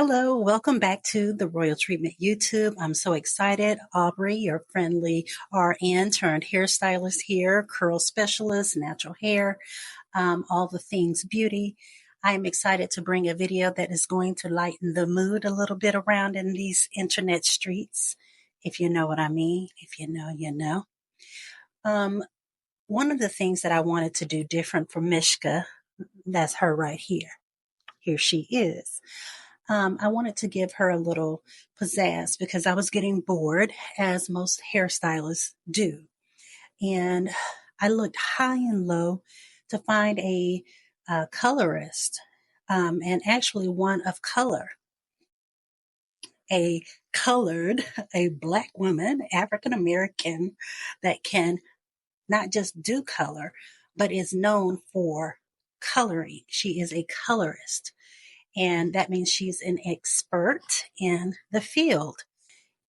Hello, welcome back to the Royal Treatment YouTube. I'm so excited. Aubrey, your friendly RN turned hairstylist here, curl specialist, natural hair, all the things beauty. I'm excited to bring a video that is going to lighten the mood a little bit around in these internet streets. If you know what I mean, if you know, you know. One of the things that I wanted to do different for Mishka, that's her right here. Here she is. I wanted to give her a little pizzazz because I was getting bored, as most hairstylists do. And I looked high and low to find a colorist, and actually one of color. A Black woman, African American, that can not just do color, but is known for coloring. She is a colorist. And that means she's an expert in the field.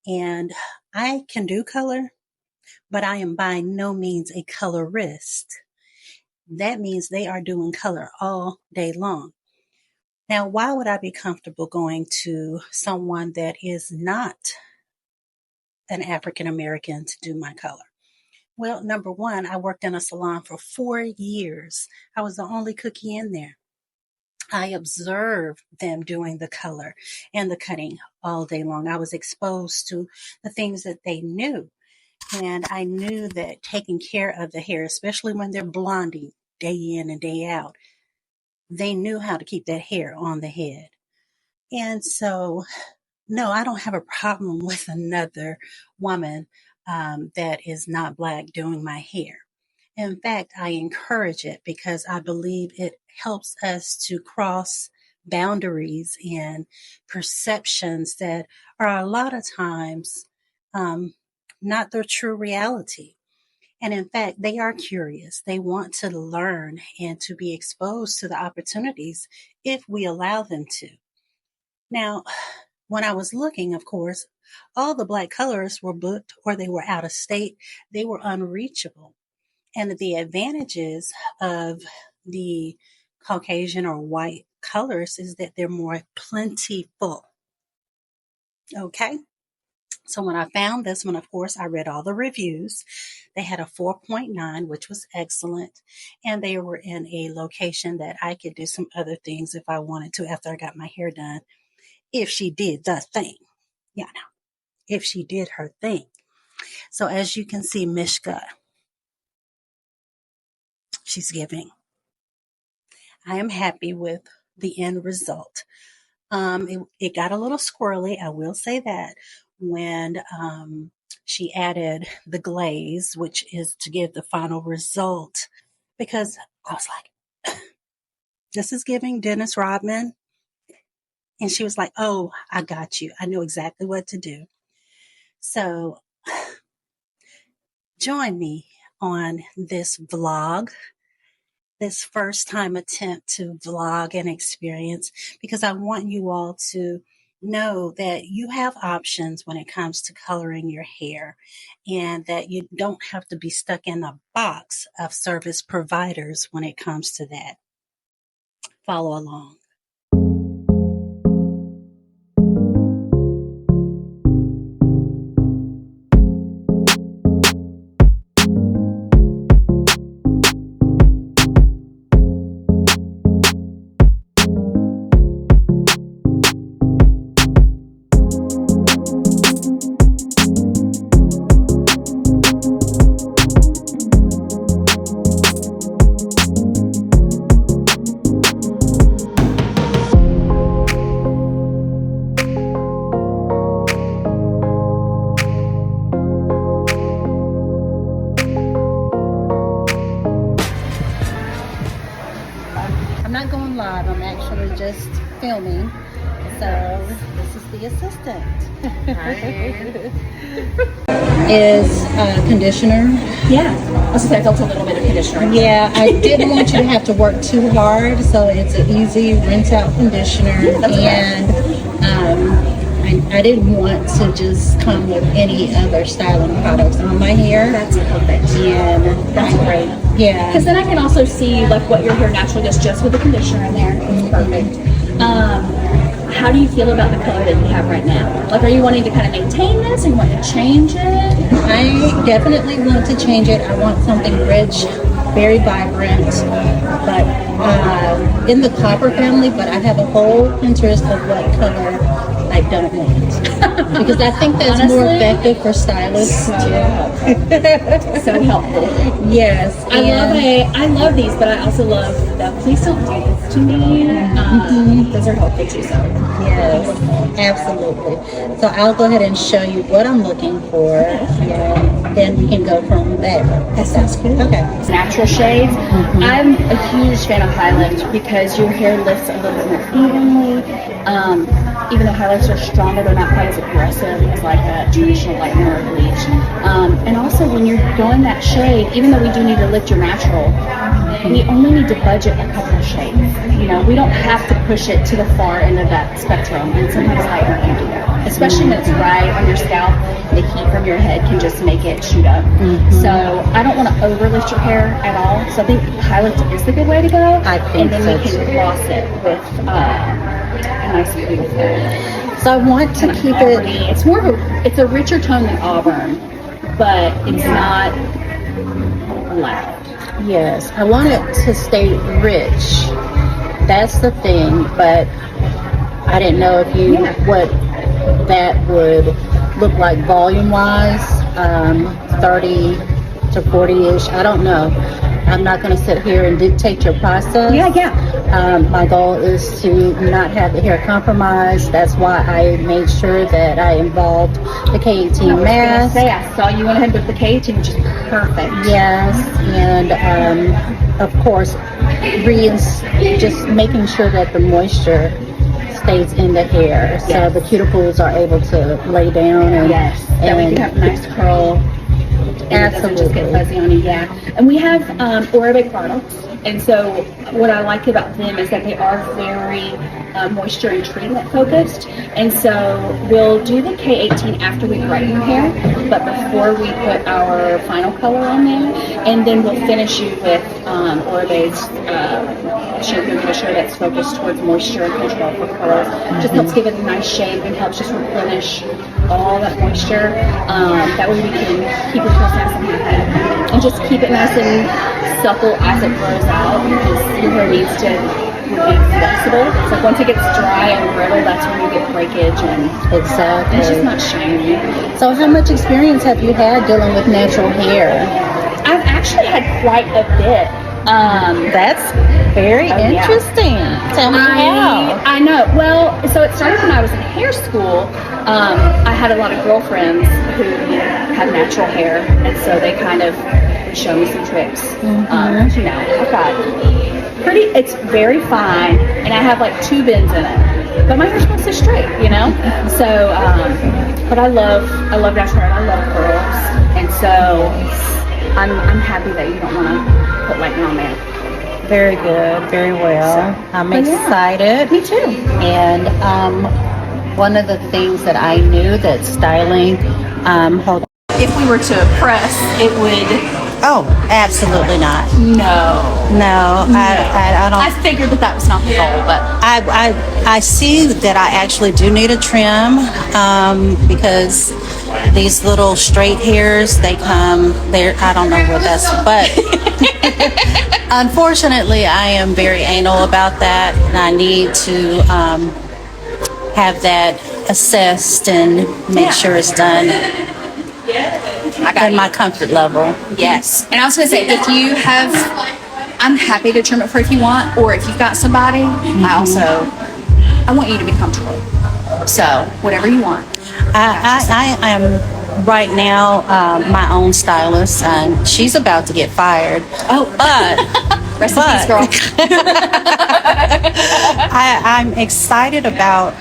And I can do color, but I am by no means a colorist. That means they are doing color all day long. Now, why would I be comfortable going to someone that is not an African American to do my color? Well, number one, I worked in a salon for 4 years. I was the only cookie in there. I observed them doing the color and the cutting all day long. I was exposed to the things that they knew. And I knew that taking care of the hair, especially when they're blonding day in and day out, they knew how to keep that hair on the head. And so, no, I don't have a problem with another woman that is not Black doing my hair. In fact, I encourage it because I believe it helps us to cross boundaries and perceptions that are a lot of times not their true reality. And in fact, they are curious. They want to learn and to be exposed to the opportunities if we allow them to. Now, when I was looking, of course, all the Black colorists were booked or they were out of state. They were unreachable. And the advantages of the Caucasian or white colors is that they're more plentiful. Okay. So when I found this one, of course, I read all the reviews. They had a 4.9, which was excellent. And they were in a location that I could do some other things if I wanted to after I got my hair done. If she did the thing. Yeah, no. If she did her thing. So as you can see, Mishka, she's giving. I am happy with the end result. It got a little squirrely, I will say that, when she added the glaze, which is to give the final result, because I was like, this is giving Dennis Rodman. And she was like, oh, I got you. I know exactly what to do. So join me on this vlog, this first time attempt to vlog and experience, because I want you all to know that you have options when it comes to coloring your hair and that you don't have to be stuck in a box of service providers when it comes to that. Follow along. I'm not going live, I'm actually just filming. So this is the assistant. Is conditioner. Yeah, I was I felt a little bit of conditioner. Yeah, I didn't want you to have to work too hard, so it's an easy rinse out conditioner. I didn't want to just come with any other styling products on my hair. That's perfect. And that's great. Yeah. Because then I can also see like what your hair naturally does just with the conditioner in there. It's perfect. how do you feel about the color that you have right now? Like, are you wanting to kind of maintain this, or you want to change it? I definitely want to change it. I want something rich, very vibrant, but in the copper family, but I have a whole Pinterest of what color I don't want. Because I think that's Honestly, more effective for stylists. So helpful. So helpful. Yes. I love these, but I also love the please don't do this to me. Those are helpful too. So yes, absolutely. So I'll go ahead and show you what I'm looking for, and then we can go from there. that sounds good. Okay. Natural shades. I'm a huge fan of highlight because your hair lifts a little bit more evenly. Even though highlights are stronger, they're not quite as aggressive as like a traditional lightener or bleach. And also when you're going that shade, even though we do need to lift your natural, we only need to budget a couple of shades. You know, we don't have to push it to the far end of that spectrum, and sometimes lightener can do that. Especially when it's right on your scalp, the heat from your head can just make it shoot up. So I don't want to overlift your hair at all. So I think highlight is the good way to go. I think and then so we can too. gloss it with a nice beautiful. So I want to keep it. It's more of it's a richer tone than auburn, but it's not loud. Yes, I want it to stay rich. That's the thing, but I didn't know if you what that would look like volume wise, 30 to 40-ish. I don't know. I'm not going to sit here and dictate your process. My goal is to not have the hair compromised. That's why I made sure that I involved the K18 mask. I saw you went ahead with the K18, which is perfect. Yes, and of course, just making sure that the moisture stays in the hair, so the cuticles are able to lay down and that way you have a nice curl. And it doesn't just get fuzzy on you, And we have Orabic products, and so what I like about them is that they are very moisture and treatment focused, and so we'll do the K18 after we brighten your hair, but before we put our final color on there, and then we'll finish you with Orabic's shampoo and conditioner that's focused towards moisture and control for curls. Just helps give it a nice shape and helps just replenish all that moisture. That way we can keep your curls nice and happy and just keep it nice and supple as it grows out, because your hair needs to remain flexible. So once it gets dry and brittle, that's when you get breakage and Exactly. it's just not shiny. So how much experience have you had dealing with natural hair? I've actually had quite a bit. That's very interesting. Tell me how. I know. Well, so it started when I was in hair school. I had a lot of girlfriends who have natural hair, and so they kind of would show me some tricks. You know, I've got it's very fine, and I have like 2 bends in it, but my hair's mostly straight, you know. So, but I love natural hair. I love curls, and so I'm happy that you don't want to put lightning on there. Very good, very well. So, I'm excited. Me too. And one of the things that I knew that styling, hold on. If we were to press, it would. Oh, absolutely not. No. I don't. I figured that was not the goal, but I see that I actually do need a trim because these little straight hairs, they come there. I don't know what that's, but unfortunately, I am very anal about that, and I need to have that assessed and make sure it's done at my comfort level. Yes. And I was going to say, if you have, I'm happy to trim it for if you want, or if you've got somebody, I want you to be comfortable. So whatever you want. I am right now my own stylist, and she's about to get fired. Oh, but rest in peace, girl. I'm excited about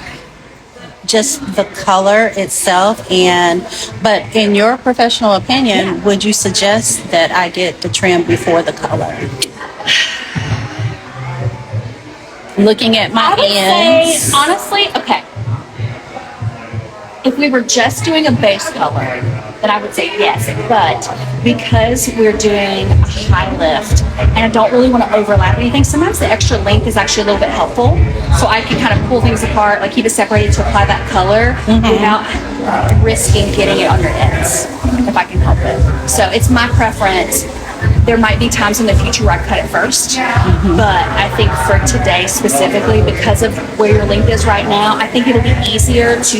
just the color itself, but in your professional opinion, would you suggest that I get the trim before the color? Looking at my ends, say, honestly, okay. If we were just doing a base color, then I would say yes. But because we're doing a high lift and I don't really want to overlap anything, sometimes the extra length is actually a little bit helpful. So I can kind of pull things apart, like keep it separated to apply that color without risking getting it on your ends, if I can help it. So it's my preference. There might be times in the future where I cut it first, but I think for today specifically, because of where your length is right now, I think it'll be easier to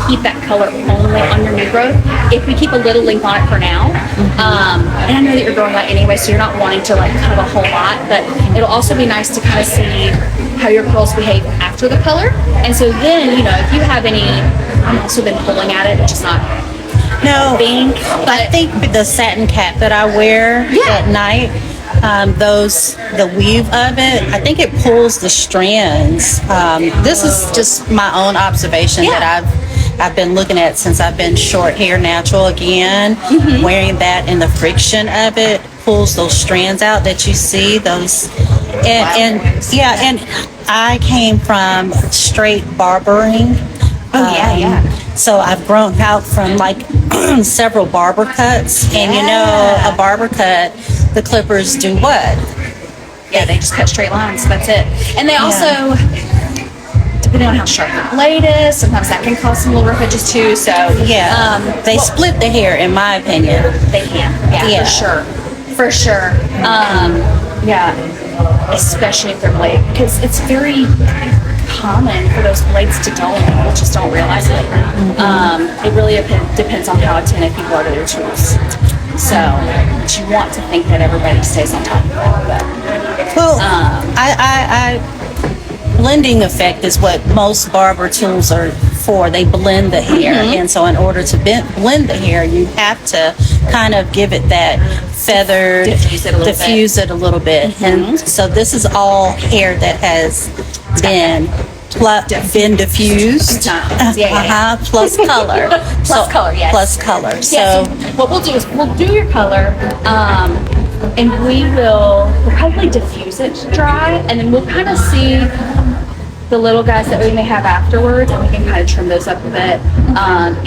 keep that color only on your new growth if we keep a little length on it for now. And I know that you're growing out anyway, so you're not wanting to like cut a whole lot, but it'll also be nice to kind of see how your curls behave after the color. And so then, you know, if you have any, I've also been pulling at it, which is not No, I think the satin cap that I wear at night, the weave of it, I think it pulls the strands. This is just my own observation that I've been looking at since I've been short hair natural again. Wearing that and the friction of it pulls those strands out that you see. And I came from straight barbering. So I've grown out from like several barber cuts, and you know, a barber cut, the clippers do what? Yeah, they just cut straight lines. That's it. And they also, depending on how sharp the blade is, sometimes that can cause some little rough edges too. So they split the hair, in my opinion. They can. Yeah, for sure. Especially if they're blade, because it's very common for those blades to dull, and people just don't realize it. It really depends on how attentive people are to their tools. So, but you want to think that everybody stays on top of it. Well, blending effect is what most barber tools are for. They blend the hair, and so in order to blend the hair, you have to kind of give it that feathered, diffuse it a little bit. And so this is all hair that has been diffused, plus color. Plus color. So what we'll do is we'll do your color, and we'll probably diffuse it dry, and then we'll kind of see the little guys that we may have afterwards, and we can kind of trim those up a bit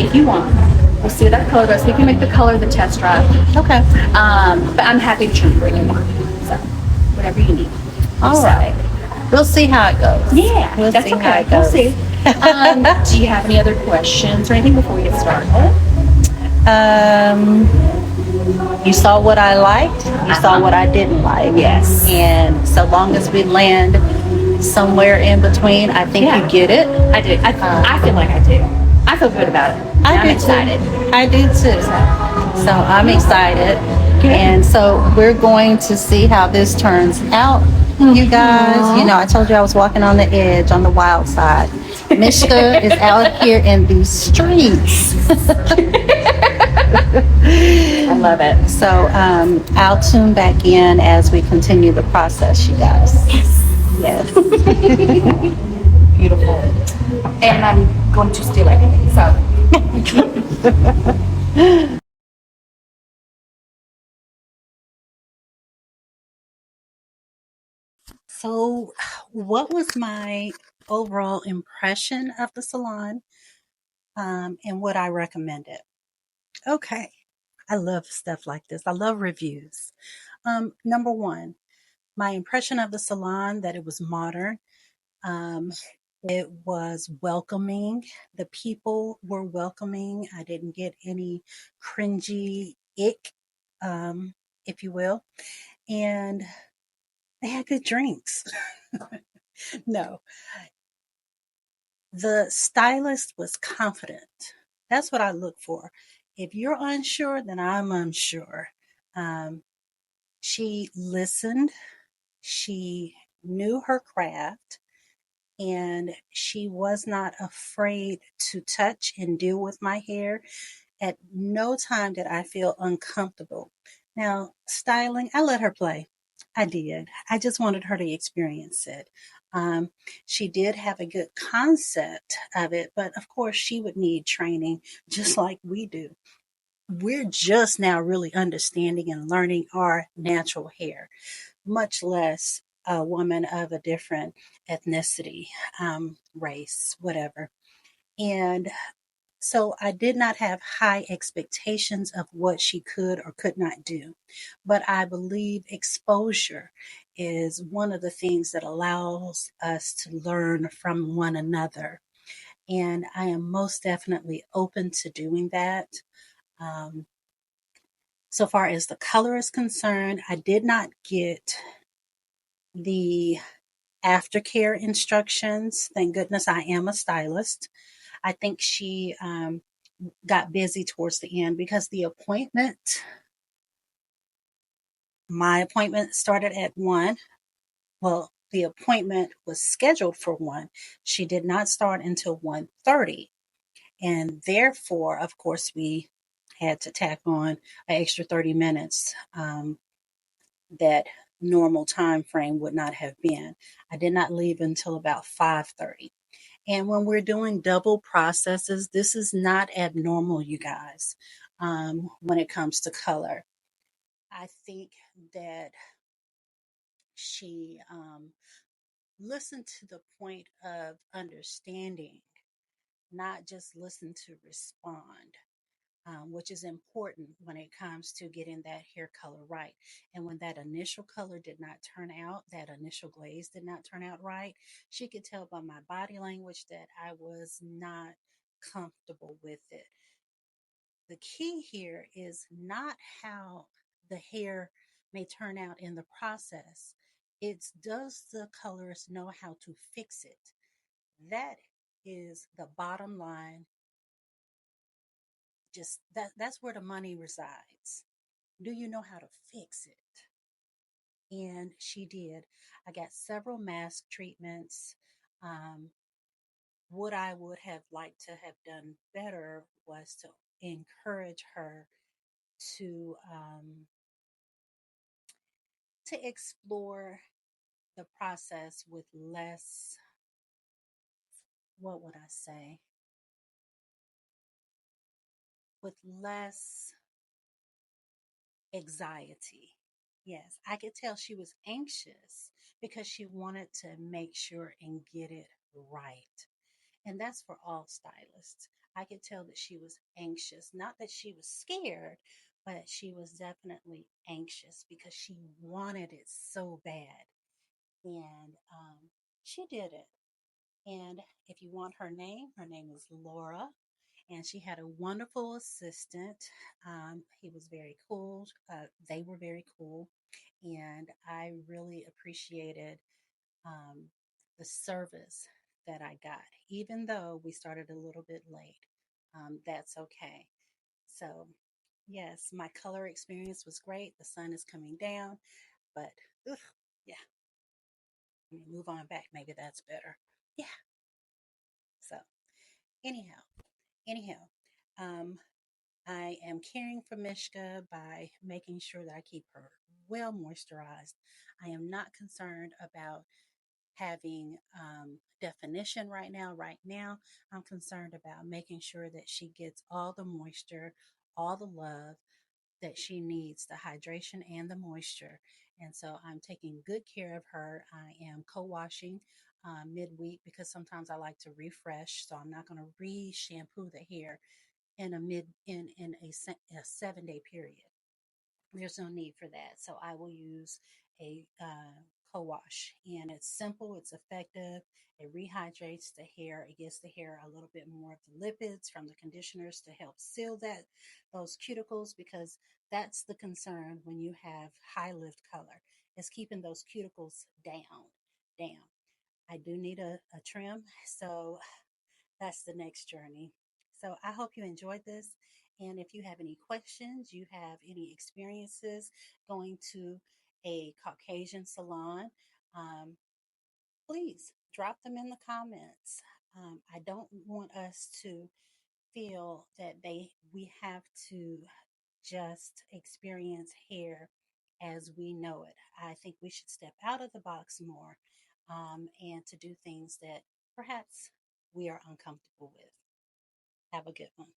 if you want. We'll see what that color goes. We can make the color the test drive. Okay. But I'm happy to trim for you more. So whatever you need. All right. We'll see how it goes. Yeah, that's okay. We'll see. Do you have any other questions or anything before we get started? You saw what I liked. You saw what I didn't like. Yes. And so long as we land somewhere in between, I think you get it. I do. I feel like I do. I feel good about it. I'm excited. I do too. So I'm excited. And so we're going to see how this turns out, you guys. You know, I told you I was walking on the edge, on the wild side. Mishka is out here in the streets. I love it. So I'll tune back in as we continue the process, you guys. Yes. Beautiful. And I'm going to steal everything. So, what was my overall impression of the salon, and would I recommend it? Okay, I love stuff like this. I love reviews. Number one, my impression of the salon, that it was modern. It was welcoming. The people were welcoming. I didn't get any cringy ick, if you will. And they had good drinks. No. The stylist was confident. That's what I look for. If you're unsure, then I'm unsure. She listened. She knew her craft. And she was not afraid to touch and deal with my hair. At no time did I feel uncomfortable. Now, styling, I let her play. I did. I just wanted her to experience it. She did have a good concept of it, but of course she would need training just like we do. We're just now really understanding and learning our natural hair, much less a woman of a different ethnicity, race, whatever. And So I did not have high expectations of what she could or could not do. But I believe exposure is one of the things that allows us to learn from one another. And I am most definitely open to doing that. Um, so far as the color is concerned, I did not get the aftercare instructions. Thank goodness I am a stylist. I think she got busy towards the end because my appointment started at 1. Well, the appointment was scheduled for 1. She did not start until 1:30. And therefore, of course, we had to tack on an extra 30 minutes that normal time frame would not have been. I did not leave until about 5:30. And when we're doing double processes, this is not abnormal, you guys, when it comes to color. I think that she listened to the point of understanding, not just listen to respond. Which is important when it comes to getting that hair color right. And when that initial color did not turn out, that initial glaze did not turn out right, she could tell by my body language that I was not comfortable with it. The key here is not how the hair may turn out in the process. It's does the colorist know how to fix it? That is the bottom line. Just that's where the money resides. Do you know how to fix it? And she did. I got several mask treatments. Um, what I would have liked to have done better was to encourage her to um, to explore the process with less. What would I say? With less anxiety. Yes, I could tell she was anxious because she wanted to make sure and get it right. And that's for all stylists. I could tell that she was anxious, not that she was scared, but she was definitely anxious because she wanted it so bad. And she did it. And if you want her name is Laura. And she had a wonderful assistant. He was very cool. They were very cool. And I really appreciated um, the service that I got, even though we started a little bit late. That's okay. So, yes, my color experience was great. The sun is coming down, but ugh, yeah, let me move on back. Maybe that's better. Yeah. So, anyhow, anyhow, um, I am caring for Mishka by making sure that I keep her well moisturized. I am not concerned about having definition right now. Right now, I'm concerned about making sure that she gets all the moisture, all the love that she needs, the hydration and the moisture. And so I'm taking good care of her. I am co-washing midweek because sometimes I like to refresh. So I'm not going to re-shampoo the hair in a 7 day period. There's no need for that. So I will use a co-wash, and it's simple, it's effective. It rehydrates the hair. It gives the hair a little bit more of the lipids from the conditioners to help seal those cuticles, because that's the concern when you have high lift color, is keeping those cuticles down. I do need a trim, so that's the next journey. So I hope you enjoyed this. And if you have any questions, you have any experiences going to a Caucasian salon, um, please drop them in the comments. I don't want us to feel that we have to just experience hair as we know it. I think we should step out of the box more, and to do things that perhaps we are uncomfortable with. Have a good one.